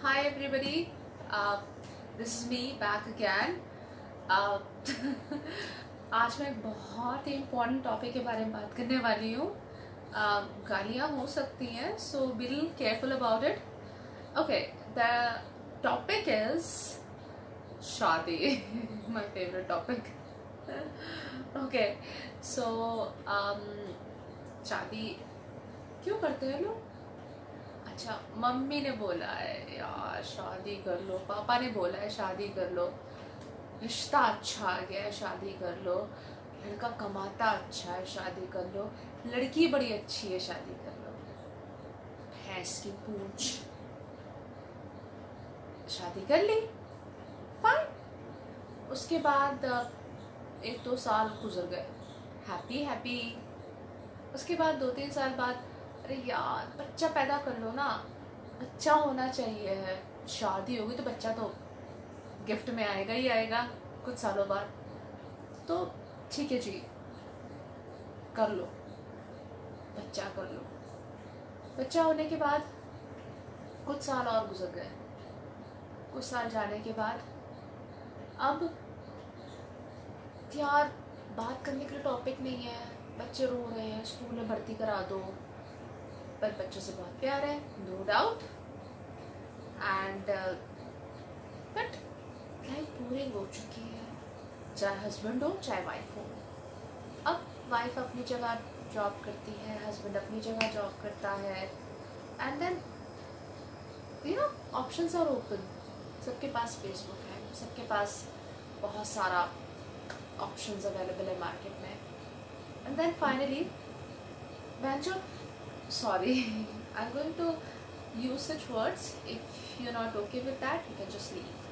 Hi everybody, this is me back again. Uh, आज मैं एक बहुत ही इम्पोर्टेंट टॉपिक के बारे में बात करने वाली हूँ. गालियाँ हो सकती हैं, so be little careful about it. Okay, the topic is शादी. My favorite topic. Okay, so शादी क्यों करते हैं लोग? अच्छा, मम्मी ने बोला है यार शादी कर लो, पापा ने बोला है शादी कर लो, रिश्ता अच्छा आ गया है शादी कर लो, लड़का कमाता अच्छा है शादी कर लो, लड़की बड़ी अच्छी है शादी कर लो. भैंस की पूंछ. शादी कर ली, फाइन. उसके बाद 1-2 साल गुजर गए, हैप्पी हैप्पी. उसके बाद 2-3 साल बाद, अरे यार बच्चा पैदा कर लो ना, बच्चा होना चाहिए है. शादी होगी तो बच्चा तो गिफ्ट में आएगा ही आएगा कुछ सालों बाद. तो ठीक है जी, कर लो, बच्चा कर लो. बच्चा होने के बाद कुछ साल और गुजर गए. कुछ साल जाने के बाद अब यार बात करने के लिए टॉपिक नहीं है, बच्चे रो रहे हैं, स्कूल में भर्ती करा दो. पर बच्चों से बहुत प्यार है, no doubt. And but life boring हो चुकी है, चाहे हस्बैंड हो चाहे वाइफ हो. अब वाइफ अपनी जगह जॉब करती है, हस्बैंड अपनी जगह जॉब करता है, and then options are open. सबके पास फेसबुक है, सबके पास बहुत सारा ऑप्शंस अवेलेबल है मार्केट में. एंड देन फाइनली मैं जो sorry, I'm going to use such words. If you're not okay with that, you can just leave.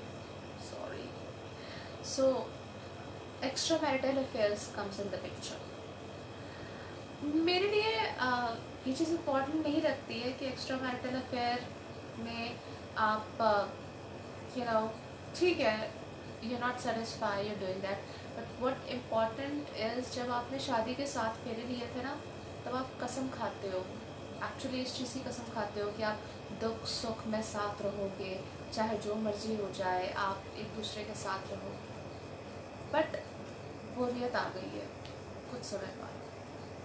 Sorry. So extramarital affairs comes in the picture. मेरे लिए ये चीज़ important नहीं रखती है कि एक्स्ट्रा मैरिटल अफेयर में आप ठीक है, you are not satisfy, you doing that. But what important is, जब आपने शादी के 7 फेरे लिए थे ना, तब आप कसम खाते हो, एक्चुअली इस चीज़ की कसम खाते हो कि आप दुख सुख में साथ रहोगे, चाहे जो मर्जी हो जाए आप एक दूसरे के साथ रहो. बट बोरियत आ गई है कुछ समय बाद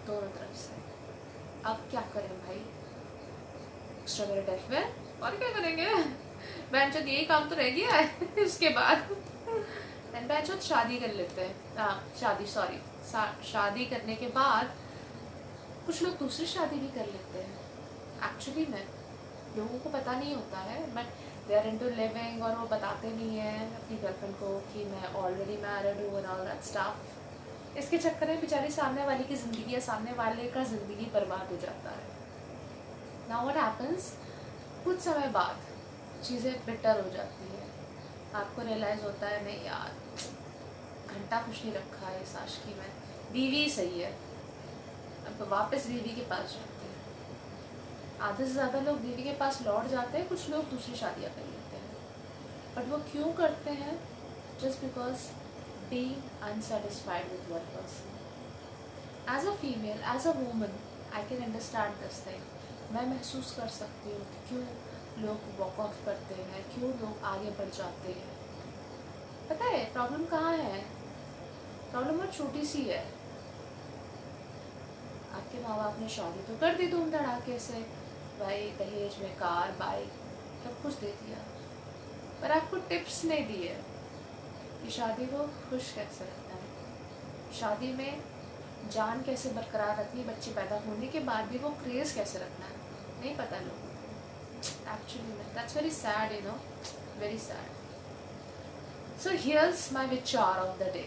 दोनों तरफ से. अब क्या करें भाई? एक्स्ट्रा मैरिटल अफेयर, और क्या करेंगे? बेंचों यही काम तो रह गया है. इसके बाद बेंचों शादी कर लेते हैं. शादी करने के बाद कुछ लोग दूसरी शादी भी कर लेते हैं. एक्चुअली में लोगों को पता नहीं होता है, but they are into living, और वो बताते नहीं हैं अपनी गर्लफ्रेंड को कि मैं ऑलरेडी मैरिड हूँ एंड ऑल दैट स्टफ. इसके चक्कर में बेचारी सामने वाले की ज़िंदगी या सामने वाले का ज़िंदगी बर्बाद हो जाता है. नाउ व्हाट हैपन्स, कुछ समय बाद चीज़ें बेटर हो जाती है. आपको रियलाइज़ होता है नहीं यार, घंटा कुछ नहीं रखा है इस आशिकी में, बीवी सही है. अब वापस बीवी के पास जाते हैं. आधे से ज़्यादा लोग बीवी के पास लौट जाते हैं, कुछ लोग दूसरी शादियाँ कर लेते हैं. बट वो क्यों करते हैं? Just because being unsatisfied with one person. As a female, as a woman, I can understand this thing. मैं महसूस कर सकती हूँ कि क्यों लोग वॉक ऑफ करते हैं, क्यों लोग आगे बढ़ जाते हैं. पता है प्रॉब्लम कहाँ है? प्रॉब्लम बहुत छोटी सी है. आपके माँ बाप ने शादी तो कर दी धूम धड़ाके से, भाई दहेज में कार, बाइक, सब कुछ दे दिया, पर आपको टिप्स नहीं दिए कि शादी को खुश कैसे रखना है, शादी में जान कैसे बरकरार रखनी, बच्चे पैदा होने के बाद भी वो क्रेज कैसे रखना है, नहीं पता लोगों को. Actually that's very sad, very sad. So here's my विचार ऑफ द डे.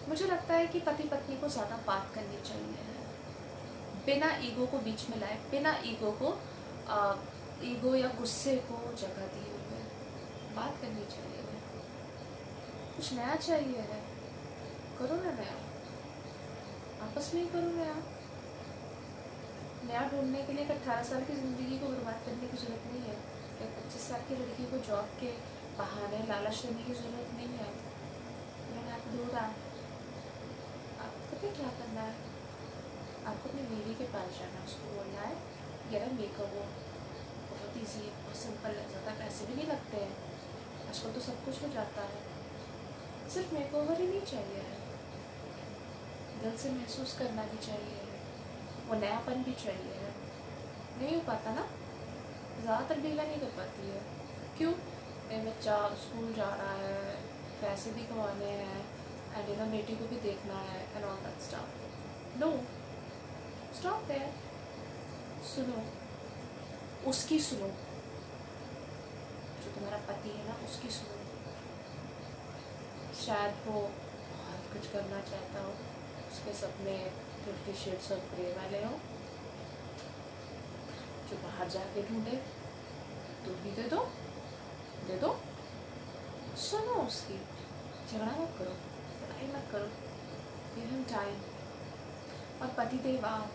मुझे लगता है कि पति पत्नी को ज़्यादा बात करनी चाहिए, बिना ईगो को बीच में लाए, बिना ईगो या गुस्से को जगह दिए हुए बात करनी चाहिए. कुछ नया चाहिए है, करो ना नया, आपस में ही करो नया. नया ढूंढने के लिए 18 साल की ज़िंदगी को बर्बाद करने की ज़रूरत नहीं है. 25 साल की लड़की को जॉब के बहाने लालच देने की ज़रूरत नहीं है. आपको क्या करना है? आपको अपनी बीवी के पास जाना, उसको बोलना है गेट अ मेकअप, बहुत ईजी है, बहुत सिंपल लग जाता है, पैसे भी नहीं लगते हैं, आजकल तो सब कुछ हो जाता है, सिर्फ मेकओवर ही नहीं चाहिए है, दिल से महसूस करना भी चाहिए है, वो नयापन भी चाहिए है। नहीं हो पाता ना, ज़्यादातर महिला नहीं कर पाती है। क्यों? मेरा बच्चा स्कूल जा रहा है, पैसे भी कमाने हैं, एंड यू नो बेटी को भी देखना है and all that stuff. No, stop there, सुनो, उसकी सुनो, जो तुम्हारा पति है ना उसकी सुनो। शायद वो बहुत कुछ करना चाहता हो, उसके सपने 50 शेड्स ऑफ ग्रे वाले हो, जो बाहर जाके ढूंढे, तो भी दे दो, दे दो, सुनो उसकी, झगड़ा मत करो, लड़ाई मत करो, गिव हिम टाइम। और पति देव आप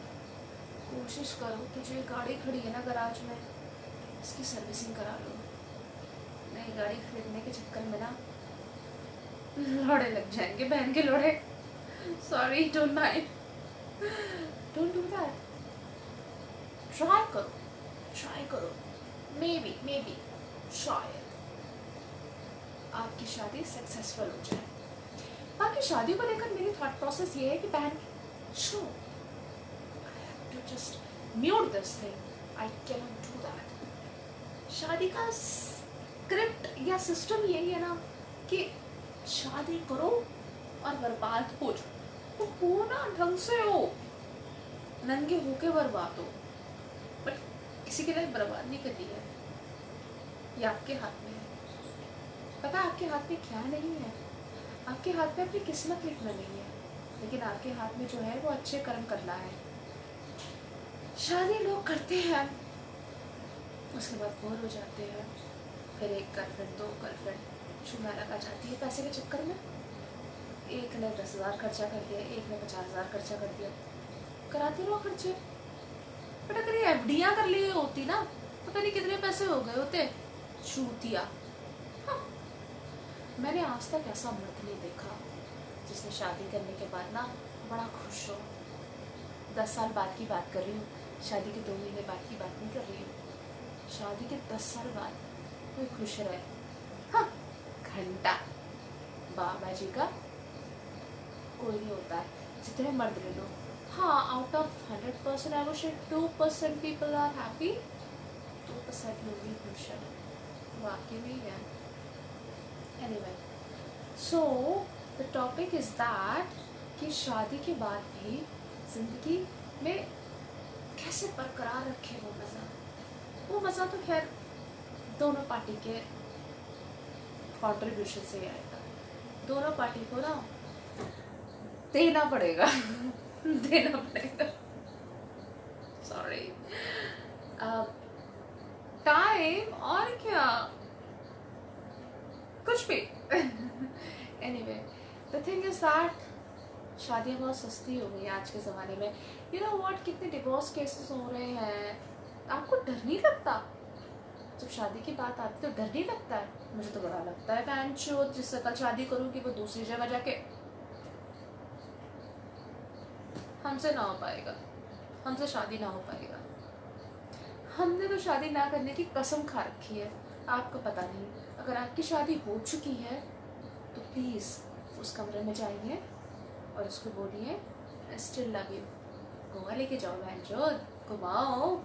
कोशिश करो कि जो गाड़ी खड़ी है ना गराज में, इसकी सर्विसिंग करा लो। नई गाड़ी खरीदने के चक्कर में ना लोड़े लग जाएंगे, बहन के लोड़े। Sorry, don't mind, don't do that. Try करो, मे बी शायद आपकी शादी सक्सेसफुल हो जाए। बाकी शादी को लेकर मेरी थॉट प्रोसेस ये है कि बहन so I have to just mute this thing, I cannot do that दैट। शादी का स्क्रिप्ट या सिस्टम यही है ना कि शादी करो और बर्बाद हो जाओ, तो हो ना ढंग से हो, नंगे होके बर्बाद हो, बट किसी के लिए बर्बाद नहीं करनी है। ये आपके हाथ में है। पता आपके हाथ में क्या नहीं है? आपके हाथ में अपनी किस्मत लिखना नहीं है, लेकिन आपके हाथ में जो है वो अच्छे कर्म करना है। शादी लोग करते हैं, उसके बाद बोर हो जाते हैं, फिर एक गर्लफ्रेंड, दो गर्लफ्रेंड चूना लगा जाती है पैसे के चक्कर में। एक ने 10,000 खर्चा कर दिया, एक ने 50,000 खर्चा कर दिया, कराते रहो खर्चे। बट अगर ये एफडियां कर ली होती ना, पता नहीं कितने पैसे हो गए होते। चूतिया। हाँ। मैंने आज तक ऐसा मर्द नहीं देखा जिसने शादी करने के बाद ना बड़ा खुश हो। 10 साल बाद की बात कर रही हूँ, शादी के 2 महीने बाद की बात नहीं कर रही हूँ। शादी के 10 साल बाद कोई खुश रहे। हाँ, घंटा बाबा जी का कोई नहीं होता है, जितने मर्द ले लो। हाँ, out of 100% I would say 2% people are happy, 2% लोग ही खुश हैं, वाकई में है। Anyway, so the topic is that कि शादी के बाद भी जिंदगी में कैसे बरकरार रखे वो मज़ा। वो मज़ा तो खैर दोनों पार्टी के कंट्रीब्यूशन से ही आएगा। दोनों पार्टी को ना देना पड़ेगा देना पड़ेगा, सॉरी, टाइम और क्या, कुछ भी। Anyway, the thing is that शादियाँ बहुत सस्ती हो गई आज के ज़माने में। यू नो व्हाट, कितने डिवोर्स केसेस हो रहे हैं। आपको डर नहीं लगता? जब शादी की बात आती तो डर नहीं लगता है? मुझे तो बड़ा लगता है। बहनचो, जिससे कल शादी करूँगी वो दूसरी जगह जाके हमसे ना हो पाएगा, हमसे शादी ना हो पाएगा। हमने तो शादी ना करने की कसम खा रखी है, आपको पता नहीं। अगर आपकी शादी हो चुकी है तो प्लीज़ उस कमरे में जाइए और उसको बोलिए I still love you. Goa लेके जाओ बहनचो, घुमाओ,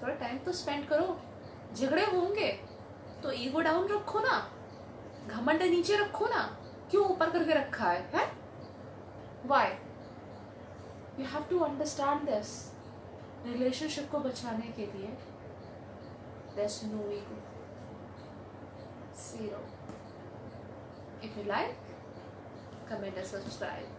थोड़ा टाइम तो स्पेंड करो। झगड़े होंगे तो ईगो डाउन रखो ना, घमंड नीचे रखो ना, क्यों ऊपर करके रखा है? Why? You have to understand this. Relationship को बचाने के लिए there's no ego, zero. If you like, comment and subscribe.